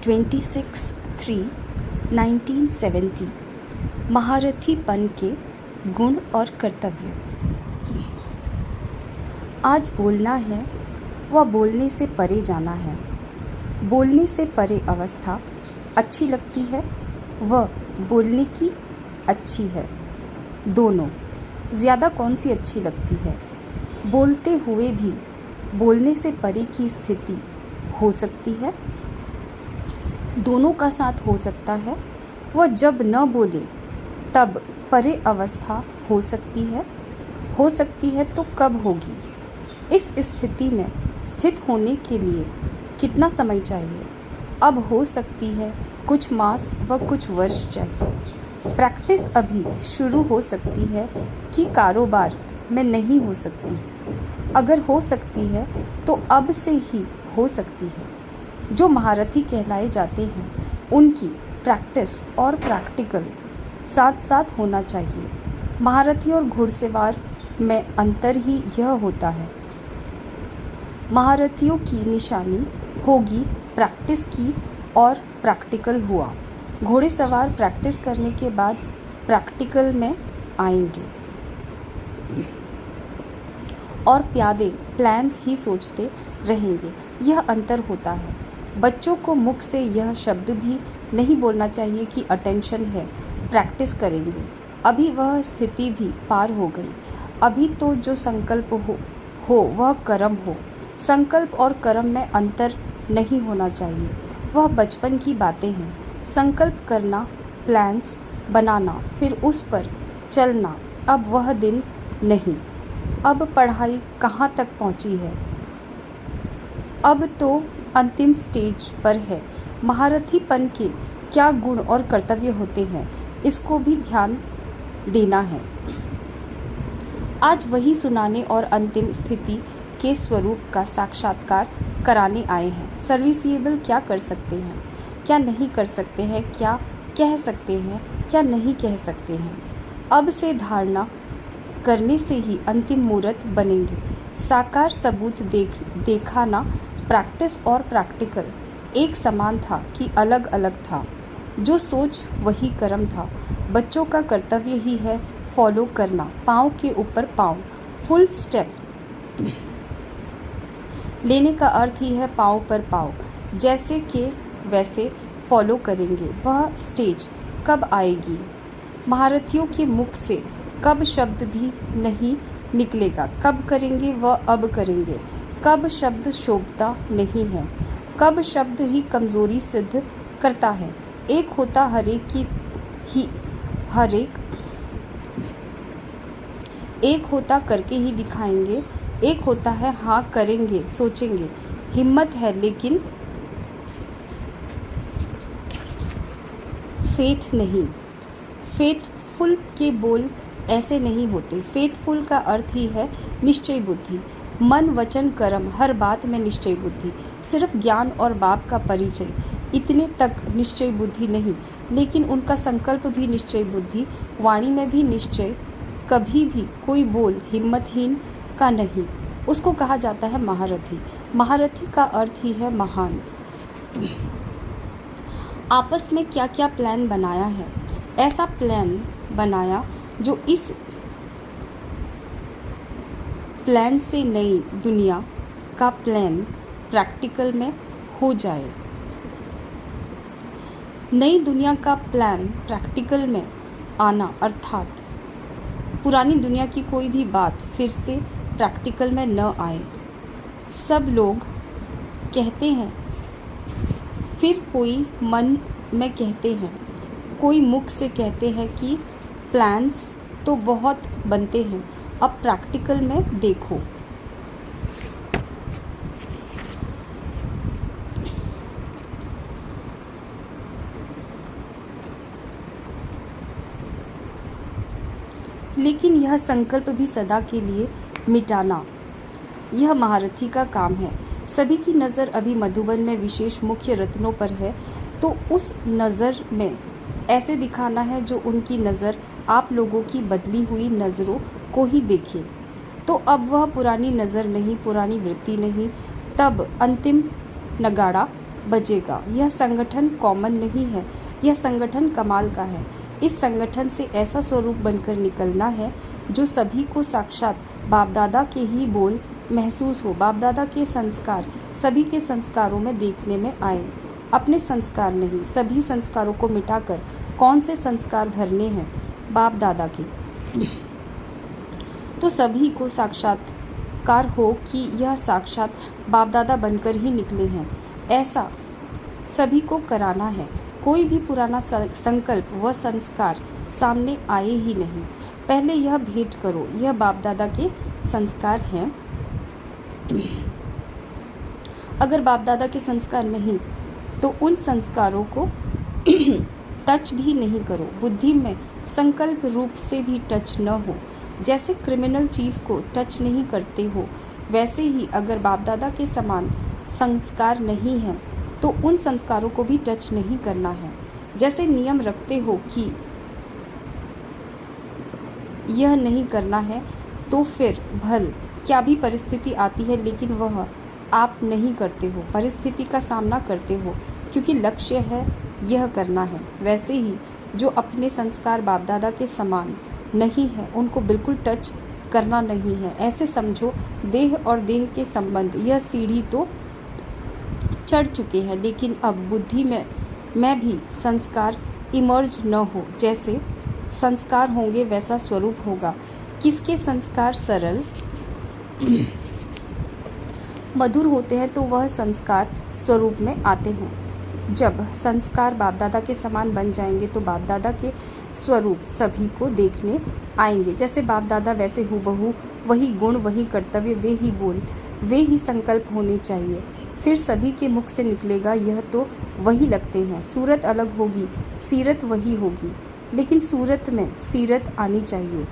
26/3/1970 महारथीपन के गुण और कर्तव्य। आज बोलना है व बोलने से परे जाना है। बोलने से परे अवस्था अच्छी लगती है व बोलने की अच्छी है। दोनों ज़्यादा कौन सी अच्छी लगती है? बोलते हुए भी बोलने से परे की स्थिति हो सकती है, दोनों का साथ हो सकता है। वह जब न बोले तब परे अवस्था हो सकती है तो कब होगी? इस स्थिति में स्थित होने के लिए कितना समय चाहिए? अब हो सकती है कुछ मास व कुछ वर्ष चाहिए। प्रैक्टिस अभी शुरू हो सकती है कि कारोबार में नहीं हो सकती। अगर हो सकती है तो अब से ही हो सकती है। जो महारथी कहलाए जाते हैं उनकी प्रैक्टिस और प्रैक्टिकल साथ साथ होना चाहिए। महारथी और घुड़सवार में अंतर ही यह होता है। महारथियों की निशानी होगी प्रैक्टिस की और प्रैक्टिकल हुआ। घोड़ेसवार प्रैक्टिस करने के बाद प्रैक्टिकल में आएंगे और प्यादे प्लान्स ही सोचते रहेंगे। यह अंतर होता है। बच्चों को मुख से यह शब्द भी नहीं बोलना चाहिए कि अटेंशन है, प्रैक्टिस करेंगे। अभी वह स्थिति भी पार हो गई। अभी तो जो संकल्प हो वह कर्म हो। संकल्प और कर्म में अंतर नहीं होना चाहिए। वह बचपन की बातें हैं। संकल्प करना, प्लान्स बनाना, फिर उस पर चलना, अब वह दिन नहीं। अब पढ़ाई कहाँ तक पहुँची है? अब तो अंतिम स्टेज पर है। महारथीपन के क्या गुण और कर्तव्य होते हैं, इसको भी ध्यान देना है। आज वही सुनाने और अंतिम स्थिति के स्वरूप का साक्षात्कार कराने आए हैं। सर्विसिएबल क्या कर सकते हैं, क्या नहीं कर सकते हैं, क्या कह सकते हैं, क्या नहीं कह सकते हैं। अब से धारणा करने से ही अंतिम मूर्त बनेंगे। साकार सबूत देखाना प्रैक्टिस और प्रैक्टिकल एक समान था कि अलग अलग था? जो सोच वही कर्म था। बच्चों का कर्तव्य ही है फॉलो करना, पाँव के ऊपर पाँव, फुल स्टेप लेने का अर्थ ही है पाँव पर पाँव, जैसे कि वैसे फॉलो करेंगे। वह स्टेज कब आएगी? महारथियों के मुख से कब शब्द भी नहीं निकलेगा। कब करेंगे वह अब करेंगे। कब शब्द शोभता नहीं है, कब शब्द ही कमज़ोरी सिद्ध करता है। एक होता एक होता करके ही दिखाएंगे, एक होता है हाँ करेंगे, सोचेंगे। हिम्मत है लेकिन फेथ नहीं। फेथफुल के बोल ऐसे नहीं होते। फेथफुल का अर्थ ही है निश्चय बुद्धि। मन वचन कर्म हर बात में निश्चय बुद्धि। सिर्फ ज्ञान और बाप का परिचय, इतने तक निश्चय बुद्धि नहीं, लेकिन उनका संकल्प भी निश्चय बुद्धि। वाणी में भी निश्चय। कभी भी कोई बोल हिम्मतहीन का नहीं। उसको कहा जाता है महारथी। महारथी का अर्थ ही है महान। आपस में क्या क्या प्लान बनाया है? ऐसा प्लान बनाया जो इस प्लान से नई दुनिया का प्लान प्रैक्टिकल में हो जाए। नई दुनिया का प्लान प्रैक्टिकल में आना अर्थात पुरानी दुनिया की कोई भी बात फिर से प्रैक्टिकल में न आए। सब लोग कहते हैं, फिर कोई मन में कहते हैं, कोई मुख से कहते हैं कि प्लान्स तो बहुत बनते हैं, अब प्रैक्टिकल में देखो। लेकिन यह संकल्प भी सदा के लिए मिटाना, यह महारथी का काम है। सभी की नज़र अभी मधुबन में विशेष मुख्य रत्नों पर है, तो उस नज़र में ऐसे दिखाना है जो उनकी नज़र आप लोगों की बदली हुई नज़रों को ही देखे। तो अब वह पुरानी नज़र नहीं, पुरानी वृत्ति नहीं, तब अंतिम नगाड़ा बजेगा। यह संगठन कॉमन नहीं है, यह संगठन कमाल का है। इस संगठन से ऐसा स्वरूप बनकर निकलना है जो सभी को साक्षात बाप दादा के ही बोल महसूस हो, बाप दादा के संस्कार सभी के संस्कारों में देखने में आए। अपने संस्कार नहीं, सभी संस्कारों को मिटाकर कौन से संस्कार भरने हैं बाप दादा के, तो सभी को साक्षात्कार हो कि यह साक्षात बाप दादा बनकर ही निकले हैं, ऐसा सभी को कराना है। कोई भी पुराना संकल्प व संस्कार सामने आए ही नहीं। पहले यह भेंट करो, यह बाप दादा के संस्कार हैं। अगर बाप दादा के संस्कार नहीं तो उन संस्कारों को टच भी नहीं करो। बुद्धि में संकल्प रूप से भी टच न हो। जैसे क्रिमिनल चीज़ को टच नहीं करते हो, वैसे ही अगर बाप दादा के समान संस्कार नहीं हैं तो उन संस्कारों को भी टच नहीं करना है। जैसे नियम रखते हो कि यह नहीं करना है, तो फिर भल क्या भी परिस्थिति आती है लेकिन वह आप नहीं करते हो, परिस्थिति का सामना करते हो क्योंकि लक्ष्य है यह करना है। वैसे ही जो अपने संस्कार बाप दादा के समान नहीं है उनको बिल्कुल टच करना नहीं है। ऐसे समझो देह और देह के संबंध, यह सीढ़ी तो चढ़ चुके हैं लेकिन अब बुद्धि में भी संस्कार इमर्ज न हो। जैसे संस्कार होंगे वैसा स्वरूप होगा। किसके संस्कार सरल मधुर होते हैं तो वह संस्कार स्वरूप में आते हैं। जब संस्कार बाप दादा के समान बन जाएंगे तो बाप दादा के स्वरूप सभी को देखने आएंगे। जैसे बाप दादा वैसे हूबहू वही गुण, वही कर्तव्य, वे ही बोल, वे ही संकल्प होने चाहिए। फिर सभी के मुख से निकलेगा यह तो वही लगते हैं। सूरत अलग होगी, सीरत वही होगी, लेकिन सूरत में सीरत आनी चाहिए।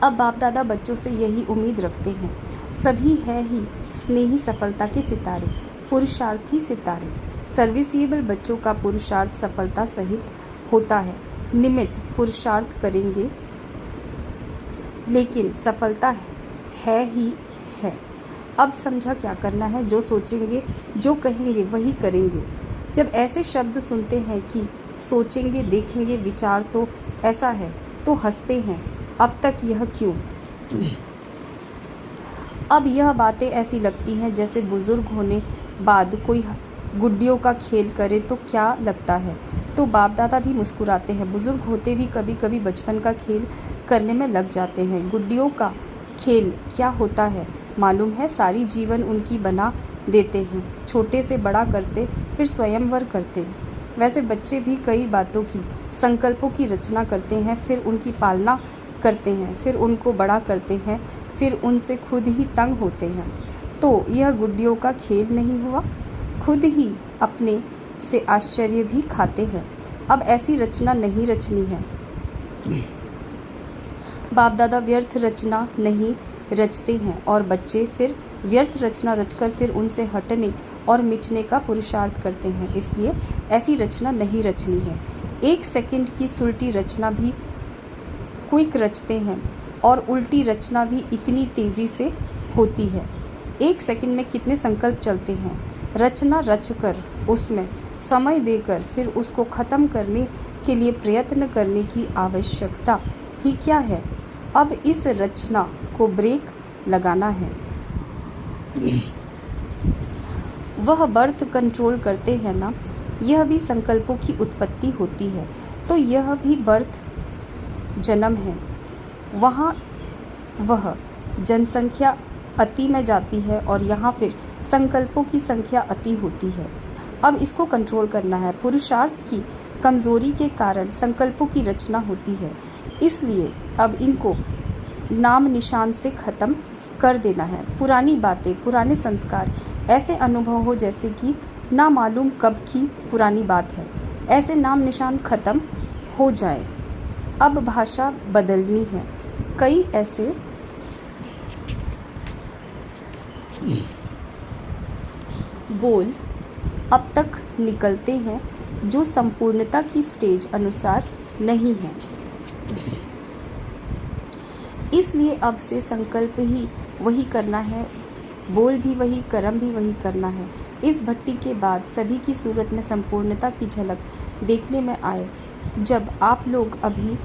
अब बाप दादा बच्चों से यही उम्मीद रखते हैं। सभी है ही स्नेही सफलता के सितारे, पुरुषार्थी सितारे। सर्विसिएबल बच्चों का पुरुषार्थ सफलता सहित होता है। निमित्त पुरुषार्थ करेंगे लेकिन सफलता है ही है। अब समझा क्या करना है। जो सोचेंगे, जो कहेंगे वही करेंगे। जब ऐसे शब्द सुनते हैं कि सोचेंगे, देखेंगे, विचार तो ऐसा है, तो हंसते हैं। अब तक यह क्यों? अब यह बातें ऐसी लगती हैं जैसे बुजुर्ग होने बाद कोई गुड्डियों का खेल करे तो क्या लगता है। तो बाप दादा भी मुस्कुराते हैं। बुजुर्ग होते भी कभी कभी बचपन का खेल करने में लग जाते हैं। गुड्डियों का खेल क्या होता है मालूम है? सारी जीवन उनकी बना देते हैं, छोटे से बड़ा करते, फिर स्वयंवर करते। वैसे बच्चे भी कई बातों की, संकल्पों की रचना करते हैं, फिर उनकी पालना करते हैं, फिर उनको बड़ा करते हैं, फिर उनसे खुद ही तंग होते हैं। तो यह गुड्डियों का खेल नहीं हुआ? खुद ही अपने से आश्चर्य भी खाते हैं। अब ऐसी रचना नहीं रचनी है। बाप दादा व्यर्थ रचना नहीं रचते हैं और बच्चे फिर व्यर्थ रचना रचकर फिर उनसे हटने और मिटने का पुरुषार्थ करते हैं। इसलिए ऐसी रचना नहीं रचनी है। 1 सेकंड की सुलटी रचना भी क्विक रचते हैं और उल्टी रचना भी इतनी तेज़ी से होती है। 1 सेकंड में कितने संकल्प चलते हैं। रचना रचकर उसमें समय देकर फिर उसको ख़त्म करने के लिए प्रयत्न करने की आवश्यकता ही क्या है। अब इस रचना को ब्रेक लगाना है। वह बर्थ कंट्रोल करते हैं ना, यह भी संकल्पों की उत्पत्ति होती है। तो यह भी बर्थ जन्म है। वहाँ वह जनसंख्या अति में जाती है और यहाँ फिर संकल्पों की संख्या अति होती है। अब इसको कंट्रोल करना है। पुरुषार्थ की कमज़ोरी के कारण संकल्पों की रचना होती है। इसलिए अब इनको नाम निशान से ख़त्म कर देना है। पुरानी बातें, पुराने संस्कार, ऐसे अनुभव हो जैसे कि ना मालूम कब की पुरानी बात है। ऐसे नाम निशान ख़त्म हो जाए। अब भाषा बदलनी है। कई ऐसे बोल अब तक निकलते हैं जो संपूर्णता की स्टेज अनुसार नहीं है। इसलिए अब से संकल्प ही वही करना है बोल भी वही, कर्म भी वही करना है। इस भट्टी के बाद सभी की सूरत में संपूर्णता की झलक देखने में आए। जब आप लोग अभी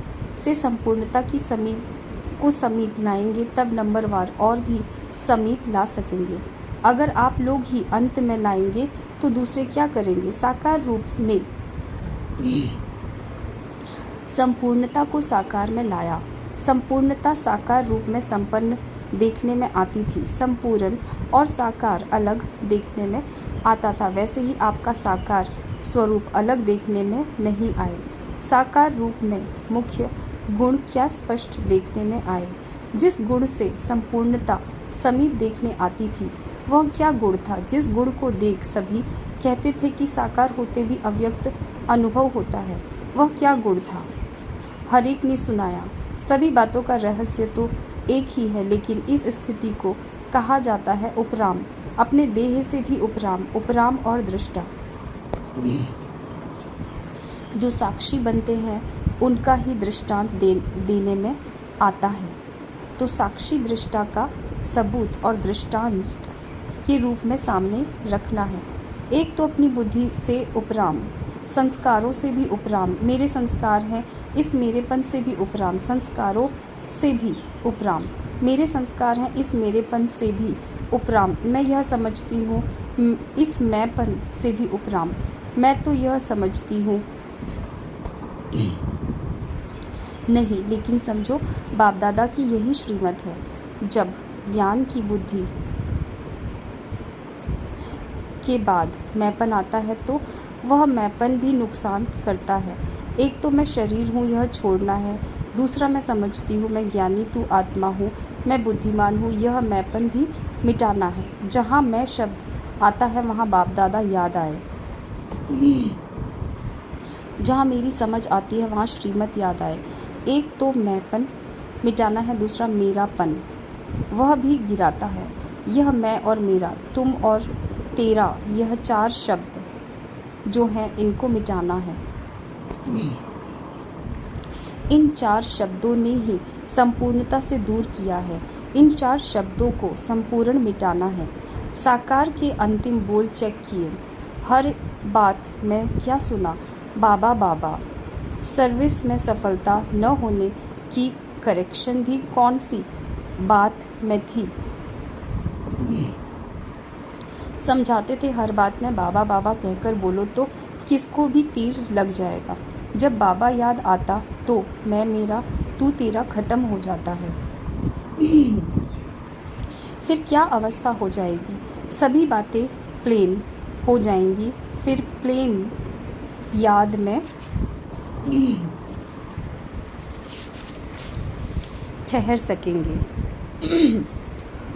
से संपूर्णता की समीप लाएंगे, तब नंबरवार और भी समीप ला सकेंगे। अगर आप लोग ही अंत में लाएंगे तो दूसरे क्या करेंगे? साकार रूप ने संपूर्णता को साकार में लाया। संपूर्णता साकार रूप में संपन्न देखने में आती थी। संपूर्ण और साकार अलग देखने में आता था, वैसे ही आपका साकार स्वरूप अलग देखने में नहीं आए। साकार रूप में मुख्य गुण क्या स्पष्ट देखने में आए? जिस गुण से संपूर्णता समीप देखने आती थी, वह क्या गुण था? जिस गुण को देख सभी कहते थे कि साकार होते भी अव्यक्त अनुभव होता है, वह क्या गुण था? हर एक ने सुनाया। सभी बातों का रहस्य तो एक ही है, लेकिन इस स्थिति को कहा जाता है उपराम, अपने देह से भी उपराम। उपराम और दृष्टा जो साक्षी बनते हैं, उनका ही दृष्टांत देने में आता है। तो साक्षी दृष्टा का सबूत और दृष्टांत के रूप में सामने रखना है। एक तो अपनी बुद्धि से उपराम, संस्कारों से भी उपराम। मेरे संस्कार हैं, इस मेरेपन से भी उपराम। संस्कारों से भी उपराम, मेरे संस्कार हैं, इस मेरेपन से भी उपराम। मैं यह समझती हूँ, इस मैंपन से भी उपराम। मैं तो यह समझती हूँ नहीं, लेकिन समझो बाप दादा की यही श्रीमत है। जब ज्ञान की बुद्धि के बाद मैंपन आता है, तो वह मैंपन भी नुकसान करता है। एक तो मैं शरीर हूँ, यह छोड़ना है। दूसरा, मैं समझती हूँ मैं ज्ञानी, तू आत्मा हूँ, मैं बुद्धिमान हूँ, यह मैंपन भी मिटाना है। जहाँ मैं शब्द आता है, वहाँ बाप दादा याद आए। जहाँ मेरी समझ आती है, वहाँ श्रीमत याद आए। एक तो मैंपन मिटाना है, दूसरा मेरापन, वह भी गिराता है। यह मैं और मेरा, तुम और तेरा, यह चार शब्द जो हैं, इनको मिटाना है। इन चार शब्दों ने ही संपूर्णता से दूर किया है। इन चार शब्दों को संपूर्ण मिटाना है। साकार के अंतिम बोल चेक किए। हर बात में क्या सुना? बाबा बाबा। सर्विस में सफलता न होने की करेक्शन भी कौन सी बात में थी? समझाते थे हर बात में बाबा बाबा कहकर बोलो तो किसको भी तीर लग जाएगा। जब बाबा याद आता तो मैं मेरा, तू तेरा खत्म हो जाता है। फिर क्या अवस्था हो जाएगी? सभी बातें प्लेन हो जाएंगी। फिर प्लेन याद में ठहर सकेंगे।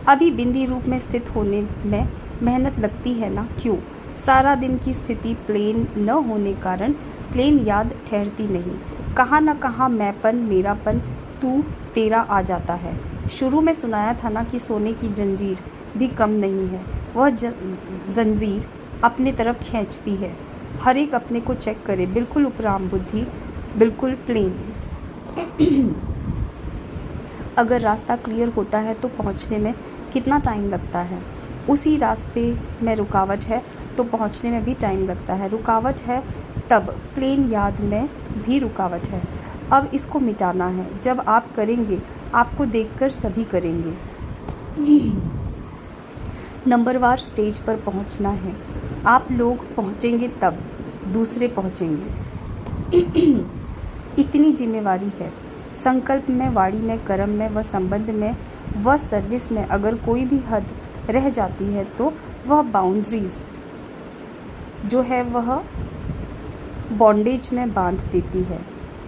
अभी बिंदी रूप में स्थित होने में मेहनत लगती है ना? क्यों? सारा दिन की स्थिति प्लेन न होने कारण प्लेन याद ठहरती नहीं। कहाँ न कहाँ मैंपन, मेरापन, तू तेरा आ जाता है। शुरू में सुनाया था ना कि सोने की जंजीर भी कम नहीं है, वह जंजीर अपने तरफ खींचती है। हर एक अपने को चेक करे। बिल्कुल उपराम बुद्धि, बिल्कुल प्लेन। अगर रास्ता क्लियर होता है तो पहुंचने में कितना टाइम लगता है? उसी रास्ते में रुकावट है तो पहुंचने में भी टाइम लगता है। रुकावट है तब प्लेन याद में भी रुकावट है। अब इसको मिटाना है। जब आप करेंगे, आपको देखकर सभी करेंगे। नंबरवार स्टेज पर पहुंचना है। आप लोग पहुंचेंगे तब दूसरे पहुंचेंगे। इतनी जिम्मेवारी है। संकल्प में, वाणी में, कर्म में व संबंध में व सर्विस में अगर कोई भी हद रह जाती है तो वह बाउंड्रीज जो है वह बॉन्डेज में बांध देती है।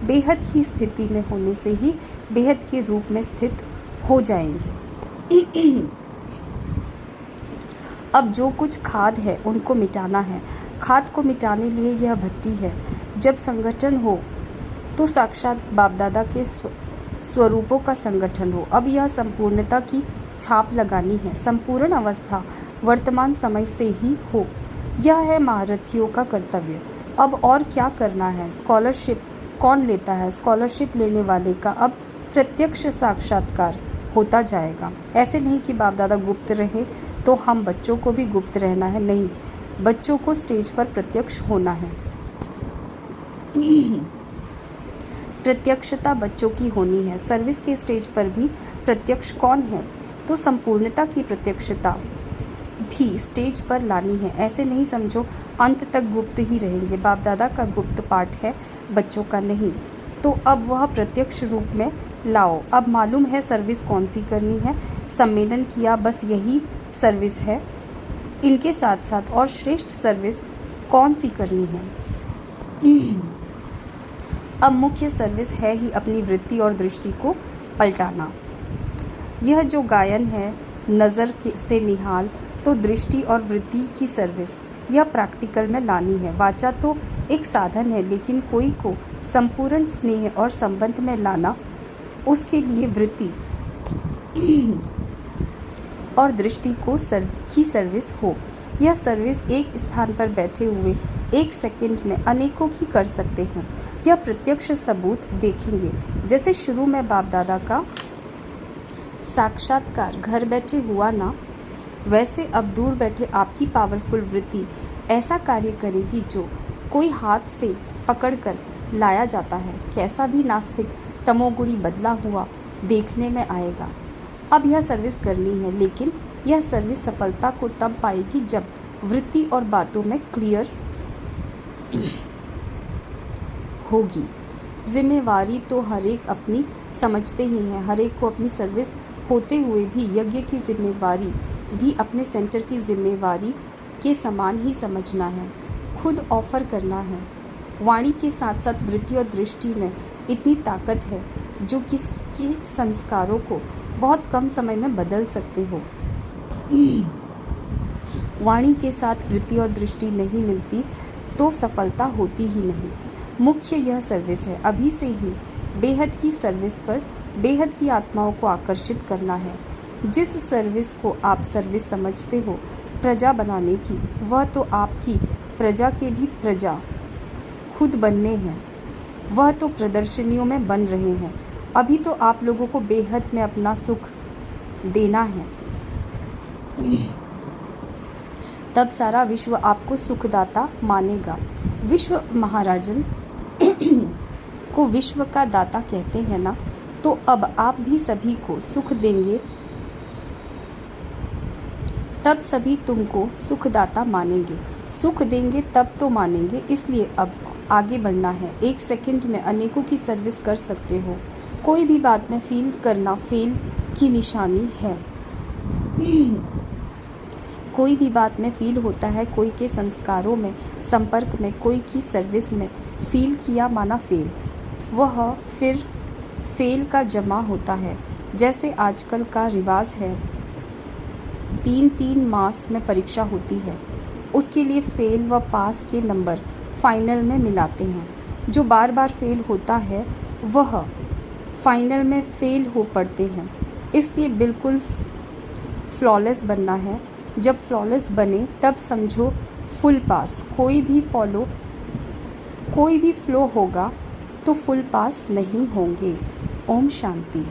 बेहद की स्थिति में होने से ही बेहद के रूप में स्थित हो जाएंगे। अब जो कुछ खाद है उनको मिटाना है। खाद को मिटाने लिए यह भट्टी है। जब संगठन हो तो साक्षात बाप दादा के स्वरूपों का संगठन हो। अब यह संपूर्णता की छाप लगानी है। संपूर्ण अवस्था वर्तमान समय से ही हो, यह है महारथियों का कर्तव्य। अब और क्या करना है? स्कॉलरशिप कौन लेता है? स्कॉलरशिप लेने वाले का अब प्रत्यक्ष साक्षात्कार होता जाएगा। ऐसे नहीं कि बाप दादा गुप्त रहे तो हम बच्चों को भी गुप्त रहना है? नहीं, बच्चों को स्टेज पर प्रत्यक्ष होना है। प्रत्यक्षता बच्चों की होनी है। सर्विस के स्टेज पर भी प्रत्यक्ष कौन है? तो संपूर्णता की प्रत्यक्षता भी स्टेज पर लानी है। ऐसे नहीं समझो अंत तक गुप्त ही रहेंगे। बाप दादा का गुप्त पाठ है, बच्चों का नहीं। तो अब वह प्रत्यक्ष रूप में लाओ। अब मालूम है सर्विस कौन सी करनी है। सम्मेलन किया, बस यही सर्विस है। इनके साथ साथ और श्रेष्ठ सर्विस कौन सी करनी है? अब मुख्य सर्विस है ही अपनी वृत्ति और दृष्टि को पलटाना। यह जो गायन है नज़र से निहाल, तो दृष्टि और वृत्ति की सर्विस यह प्रैक्टिकल में लानी है। वाचा तो एक साधन है, लेकिन कोई को संपूर्ण स्नेह और संबंध में लाना, उसके लिए वृत्ति और दृष्टि को की सर्विस हो। यह सर्विस एक स्थान पर बैठे हुए एक सेकंड में अनेकों की कर सकते हैं। यह प्रत्यक्ष सबूत देखेंगे। जैसे शुरू में बाप दादा का साक्षात्कार घर बैठे हुआ ना, वैसे अब दूर बैठे आपकी पावरफुल वृत्ति ऐसा कार्य करेगी जो कोई हाथ से पकड़कर लाया जाता है। कैसा भी नास्तिक तमोगुणी बदला हुआ देखने में आएगा। अब यह सर्विस करनी है, लेकिन यह सर्विस सफलता को तब पाएगी जब वृत्ति और बातों में क्लियर होगी। जिम्मेवारी तो हर एक अपनी समझते ही है। हर एक को अपनी सर्विस होते हुए भी यज्ञ की जिम्मेवारी भी अपने सेंटर की जिम्मेवारी के समान ही समझना है। खुद ऑफर करना है। वाणी के साथ साथ वृत्ति और दृष्टि में इतनी ताकत है जो किसके संस्कारों को बहुत कम समय में बदल सकते हो। वाणी के साथ वृत्ति और दृष्टि नहीं मिलती तो सफलता होती ही नहीं। मुख्य यह सर्विस है। अभी से ही बेहद की सर्विस पर बेहद की आत्माओं को आकर्षित करना है। जिस सर्विस को आप सर्विस समझते हो प्रजा बनाने की, वह तो आपकी प्रजा के भी प्रजा खुद बनने हैं। वह तो प्रदर्शनियों में बन रहे हैं। अभी तो आप लोगों को बेहद में अपना सुख देना है। तब सारा विश्व आपको सुखदाता मानेगा। विश्व महाराजन को विश्व का दाता कहते हैं ना, तो अब आप भी सभी को सुख देंगे, तब सभी तुमको सुखदाता मानेंगे। सुख देंगे तब तो मानेंगे। इसलिए अब आगे बढ़ना है। एक सेकंड में अनेकों की सर्विस कर सकते हो। कोई भी बात में फील करना फेल की निशानी है। कोई भी बात में फील होता है, कोई के संस्कारों में, संपर्क में, कोई की सर्विस में फील किया माना फेल। वह फिर फेल का जमा होता है। जैसे आजकल का रिवाज है, 3-3 मास में परीक्षा होती है। उसके लिए फेल व पास के नंबर फाइनल में मिलाते हैं। जो बार बार फेल होता है वह फाइनल में फेल हो पड़ते हैं। इसलिए बिल्कुल फ्लॉलेस बनना है। जब फ्लॉलेस बने तब समझो फुल पास। कोई भी फ्लो होगा तो फुल पास नहीं होंगे। ओम शांति।